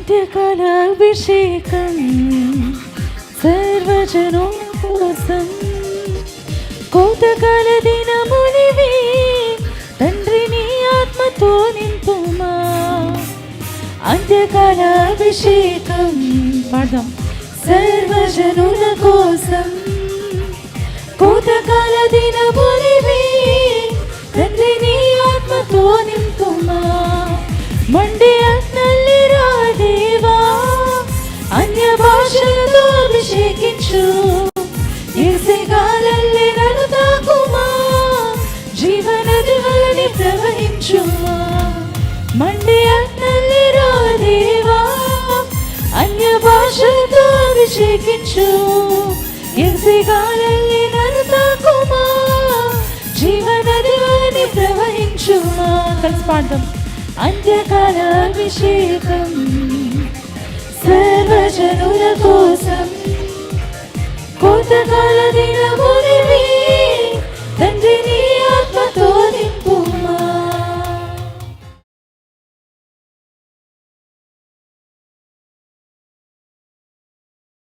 అంత్యకాల అభిషేకం సర్వజనుల కోసం కోతకాల దినములివి తండ్రి నీ ఆత్మతో నింపుమా అంత్యకాల అభిషేకం పాడదాం సర్వజనుల కోసం కోతకాల దినములివి తండ్రి నీ ఆత్మతో నింపుమా మండే అగ్నల్లిరా దేవా అన్య భాషలతో అభిషేకించు యేసుగాలల్లే నన్ను తాకుమా జీవనది వలె ప్రవహించుమా మండే అగ్నల్లిరా దేవా అన్య భాషలతో అభిషేకించు యేసుగాలల్లే నన్ను తాకుమా జీవనది వలె ప్రవహించుమా కలిసి పాడదాం అంత్యకాల అభిషేకం సర్వజనుల కోసం కోతకాల దినము